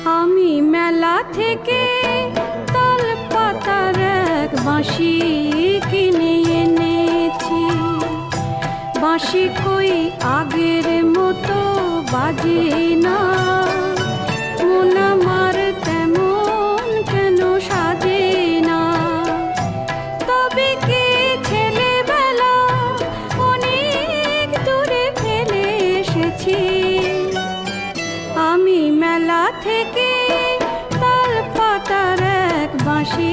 আমি মেলা থেকে তাল পাতার এক বাঁশি কিনে এনেছি। বাঁশি কই আগের মতো বাজে না, মন আমার তেমন কেন সাজে না। তবে কি ছেলেবেলা অনেক দূরে ফেলে এসেছি। আমি মেলা থেকে তাল পাতার এক বাঁশি